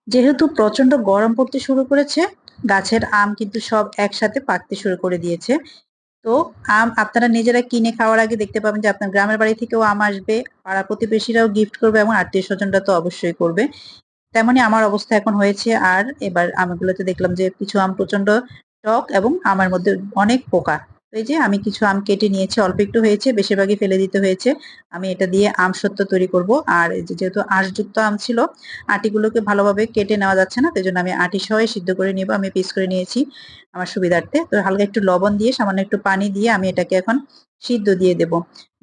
যেহেতু প্রচন্ড গরম পড়তে শুরু করেছে, গাছের আম কিন্তু সব একসাথে পাকতে শুরু করে দিয়েছে। তো আম আপনারা নিজেরা কিনে খাওয়ার আগে দেখতে পাবেন যে আপনার গ্রামের বাড়ি থেকেও আম আসবে, পাড়া প্রতিবেশীরাও গিফট করবে এবং আত্মীয় স্বজনরা তো অবশ্যই করবে। তেমনই আমার অবস্থা এখন হয়েছে। আর এবার আমগুলোতে দেখলাম যে কিছু আম প্রচন্ড টক এবং আমের মধ্যে অনেক পোকা। তো এই যে আমি কিছু আম কেটে নিয়েছি, অল্প একটু হয়েছে, বেশিরভাগই ফেলে দিতে হয়েছে। আমি এটা দিয়ে আমসত্ত্ব তৈরি করব। আর এই যে যেহেতু আঁশযুক্ত আম ছিল, আটিগুলোকে ভালোভাবে কেটে নেওয়া যাচ্ছে না, তাই জন্য আমি আটি সহ সিদ্ধ করে নিব। আমি পিস করে নিয়েছি আমার সুবিধার্থে। তো হালকা একটু লবণ দিয়ে, সামান্য একটু পানি দিয়ে আমি এটাকে এখন সিদ্ধ দিয়ে দেব।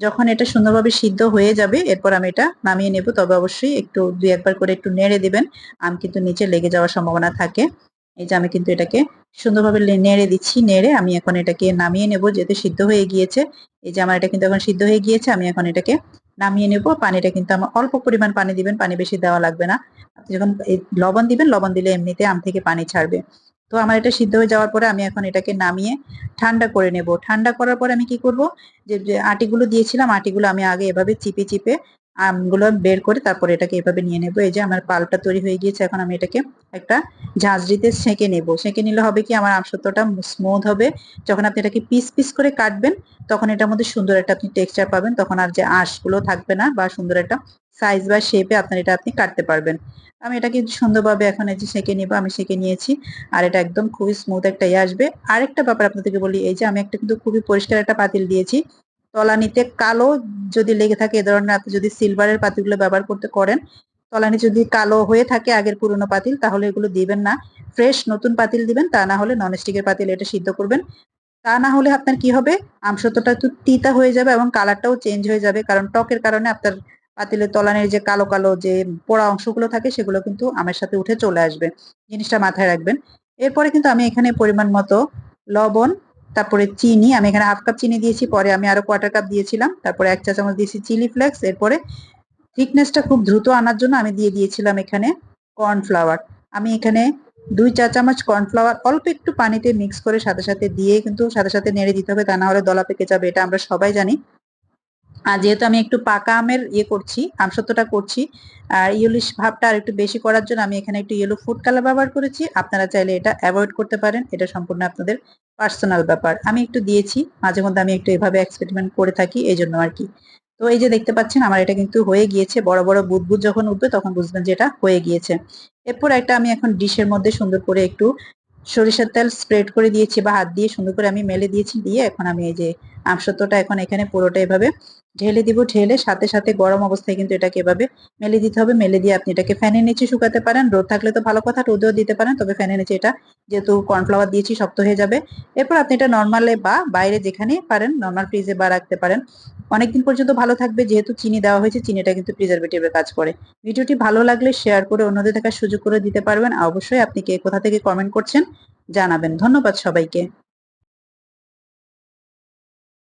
যখন এটা সুন্দরভাবে সিদ্ধ হয়ে যাবে, এরপর আমি এটা নামিয়ে নেব। তবে অবশ্যই একটু দুই একবার করে একটু নেড়ে দিবেন, আম কিন্তু নিচে লেগে যাওয়ার সম্ভাবনা থাকে। এই যে আমি কিন্তু এটাকে সুন্দরভাবে নেড়ে দিচ্ছি। নেড়ে আমি এখন এটাকে নামিয়ে নেব, যেহেতু সিদ্ধ হয়ে গিয়েছে। এই যে আমার এটা কিন্তু এখন সিদ্ধ হয়ে গিয়েছে, আমি এখন এটাকে নামিয়ে নেব। পানিটা কিন্তু আমার অল্প পরিমাণ পানি দিবেন, পানি বেশি দেওয়া লাগবে না। আপনি যখন এই লবণ দিবেন, লবণ দিলে এমনিতে আম থেকে পানি ছাড়বে। তো আমার এটা সিদ্ধ হয়ে যাওয়ার পরে আমি এখন এটাকে নামিয়ে ঠান্ডা করে নেব। ঠান্ডা করার পরে আমি কি করব, যে যে আটিগুলো দিয়েছিলাম, আটিগুলো আমি আগে এভাবে চিপে চিপে আমগুলো বের করে তারপরে এটাকে এভাবে নিয়ে নেব। এই যে আমার পালটা তৈরি হয়ে গিয়েছে। এখন আমি এটাকে একটা ঝাঁঝরিতে সেঁকে নেব। সেঁকে নিলে হবে কি, আমার আমসত্ত্বটা স্মুথ হবে। যখন আপনি এটাকে পিস পিস করে কাটবেন, তখন এটার মধ্যে সুন্দর একটা আপনি টেক্সচার পাবেন। তখন আর যে আঁশগুলো থাকবে না, বা সুন্দর একটা সাইজ বা শেপে আপনার এটা আপনি কাটতে পারবেন। আমি এটাকে সুন্দরভাবে এখন এই যে সেঁকে নিব। আমি সেঁকে নিয়েছি। আর এটা একদম খুবই স্মুথ একটা ইয়ে আসবে। আরেকটা ব্যাপার আপনাদেরকে বলি, এই যে আমি একটা কিন্তু খুবই পরিষ্কার একটা পাতিল দিয়েছি। তলানিতে কালো যদি লেগে থাকে, এ ধরনের আপনি যদি সিলভারের পাতিলগুলো ব্যবহার করতে করেন, তলানি যদি কালো হয়ে থাকে আগের পুরনো পাতিল, তাহলে এগুলো দিবেন না। ফ্রেশ নতুন পাতিল দিবেন। তা না হলে ননস্টিকের পাতিল এটা সিদ্ধ করবেন। তা না হলে আপনার কি হবে, আমসত্ত্বটা একটু তিতা হয়ে যাবে এবং কালারটাও চেঞ্জ হয়ে যাবে, কারণ টকের কারণে আপনার পাতিলের তলানির যে কালো কালো যে পোড়া অংশগুলো থাকে, সেগুলো কিন্তু আমের সাথে উঠে চলে আসবে। জিনিসটা মাথায় রাখবেন। এরপরে কিন্তু আমি এখানে পরিমাণ মতো লবণ, তারপরে চিনি, আমি এখানে হাফ কাপ চিনি দিয়েছি, পরে আমি আরো কোয়ার্টার কাপ দিয়েছিলাম, তারপরে 1 চা চামচ দিয়েছি চিলি ফ্লেক্স। এরপরে থিকনেসটা খুব দ্রুত আনার জন্য আমি দিয়ে দিয়েছিলাম এখানে কর্নফ্লাওয়ার। আমি এখানে 2 চা চামচ কর্নফ্লাওয়ার অল্প একটু পানিতে মিক্স করে সাথে সাথে দিয়ে কিন্তু সাথে সাথে নেড়ে দিতে হবে, তা না হলে দলা পেকে যাবে, এটা আমরা সবাই জানি। আর যেহেতু আমি একটু পাকা আমের ইয়ে করছি, আমসত্ত্বটা করছি, আর ইয়েলিশ ভাবটা আর একটু বেশি করার জন্য আমি এখানে একটু ইয়েলো ফুড কালার ব্যবহার করেছি। আপনারা চাইলে এটা অ্যাভয়েড করতে পারেন, এটা সম্পূর্ণ আপনাদের পার্সোনাল ব্যাপার। আমি একটু দিয়েছি, মাঝে মধ্যে আমি একটু এভাবে এক্সপেরিমেন্ট করে থাকি, এই জন্য আর কি। তো এই যে দেখতে পাচ্ছেন আমার এটা কিন্তু হয়ে গিয়েছে। বড় বড় বুদবুদ যখন উঠবে তখন বুঝবেন যে এটা হয়ে গিয়েছে। এরপর একটা আমি এখন ডিশের মধ্যে সুন্দর করে একটু সরিষার তেল স্প্রেড করে দিয়েছি, বা হাত দিয়ে সুন্দর করে আমি মেলে দিয়েছি। দিয়ে এখন আমি এই যে আমসত্ত্বটা এখন এখানে পুরোটা এভাবে ঢেলে দিব। ঢেলে সাথে সাথে গরম অবস্থায় কিন্তু এটাকে এভাবে মেলে দিতে হবে। মেলে দিয়ে আপনি এটাকে ফ্যানের নিচে শুকাতে পারেন, রোদ থাকলে তো ভালো কথা, রোদেও দিতে পারেন, তবে ফ্যানের নিচে এটা যেহেতু কর্নফ্লাওয়ার দিয়েছি শক্ত হয়ে যাবে। এরপর আপনি এটা নর্মালে বা বাইরে যেখানে পারেন নর্মাল ফ্রিজে বা রাখতে পারেন, অনেকদিন পর্যন্ত ভালো থাকবে। যেহেতু চিনি দেওয়া হয়েছে, চিনিটা কিন্তু প্রিজারভেটিভের কাজ করে। ভিডিওটি ভালো লাগলে শেয়ার করে অন্যদের দেখার সুযোগ করে দিতে পারবেন। অবশ্যই আপনি কে কোথা থেকে কমেন্ট করছেন জানাবেন। ধন্যবাদ সবাইকে।